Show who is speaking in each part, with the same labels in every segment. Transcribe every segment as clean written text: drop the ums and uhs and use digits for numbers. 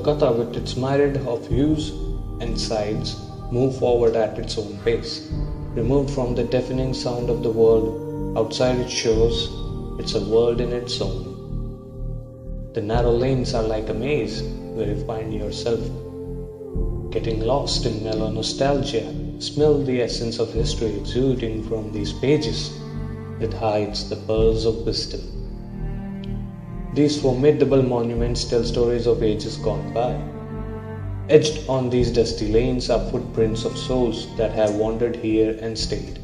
Speaker 1: Kolkata, with its myriad of hues and sides, moves forward at its own pace. Removed from the deafening sound of the world outside its shores, it's a world in its own. The narrow lanes are like a maze where you find yourself getting lost in mellow nostalgia. Smell the essence of history exuding from these pages that hides the pearls of wisdom. These formidable monuments tell stories of ages gone by. Etched on these dusty lanes are footprints of souls that have wandered here and stayed.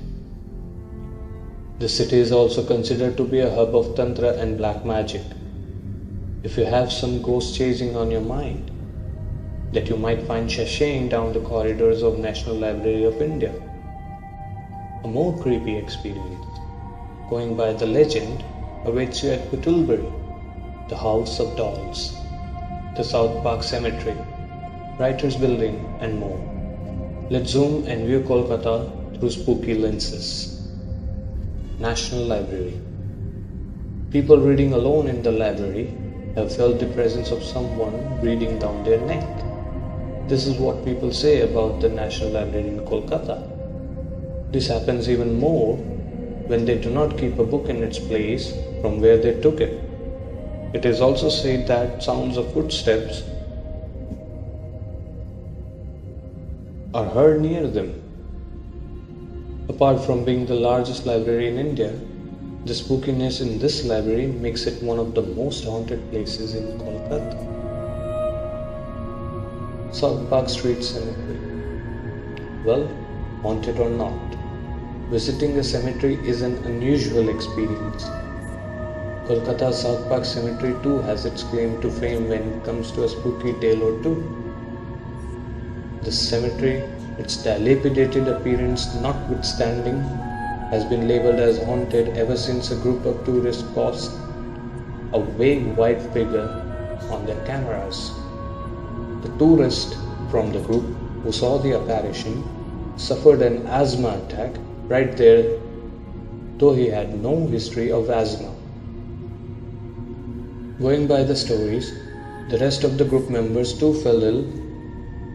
Speaker 1: The city is also considered to be a hub of tantra and black magic. If you have some ghost chasing on your mind, that you might find sashaying down the corridors of National Library of India. A more creepy experience, going by the legend, awaits you at Putulbury, the House of Dolls, the South Park Cemetery, Writers Building, and more. Let's zoom and view Kolkata through spooky lenses. National Library. People reading alone in the library have felt the presence of someone breathing down their neck. This is what people say about the National Library in Kolkata. This happens even more when they do not keep a book in its place from where they took it. It is also said that sounds of footsteps are heard near them. Apart from being the largest library in India, the spookiness in this library makes it one of the most haunted places in Kolkata. South Park Street Cemetery. Well, haunted or not, visiting a cemetery is an unusual experience. Kolkata's South Park Cemetery too has its claim to fame when it comes to a spooky tale or two. This cemetery, its dilapidated appearance notwithstanding, has been labeled as haunted ever since a group of tourists caught a vague white figure on their cameras. The tourist from the group who saw the apparition suffered an asthma attack right there, though he had no history of asthma. Going by the stories, the rest of the group members too fell ill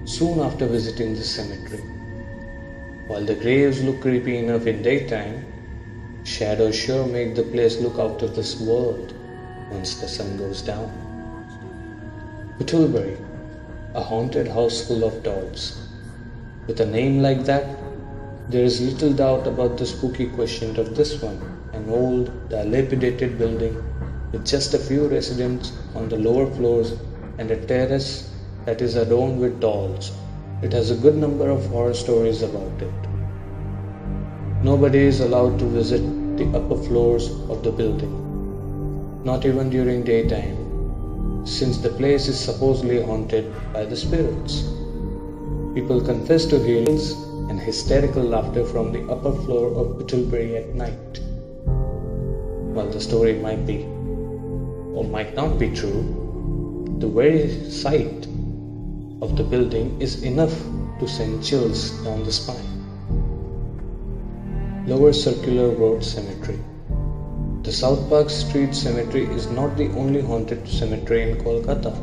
Speaker 1: soon after visiting the cemetery. While the graves look creepy enough in daytime, shadows sure make the place look out of this world once the sun goes down. Putulbury, a haunted house full of dolls. With a name like that, there is little doubt about the spooky quotient of this one, an old, dilapidated building with just a few residents on the lower floors and a terrace that is adorned with dolls. It has a good number of horror stories about it. Nobody is allowed to visit the upper floors of the building, not even during daytime, since the place is supposedly haunted by the spirits. People confess to hearing and hysterical laughter from the upper floor of Putulbury at night. While the story might be or might not be true, the very sight of the building is enough to send chills down the spine. Lower Circular Road Cemetery. The South Park Street Cemetery is not the only haunted cemetery in Kolkata.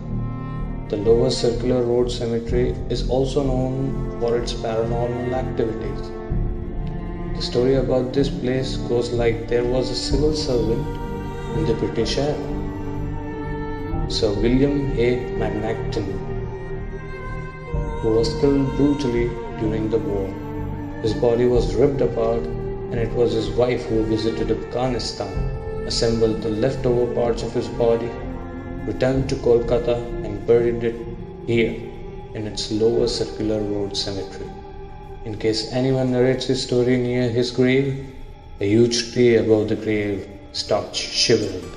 Speaker 1: The Lower Circular Road Cemetery is also known for its paranormal activities. The story about this place goes like there was a civil servant in the British era, Sir William A. Magnaton, who was killed brutally during the war. His body was ripped apart, and it was his wife who visited Afghanistan, assembled the leftover parts of his body, returned to Kolkata, and buried it here in its Lower Circular Road Cemetery. In case anyone narrates his story near his grave, a huge tree above the grave starts shivering.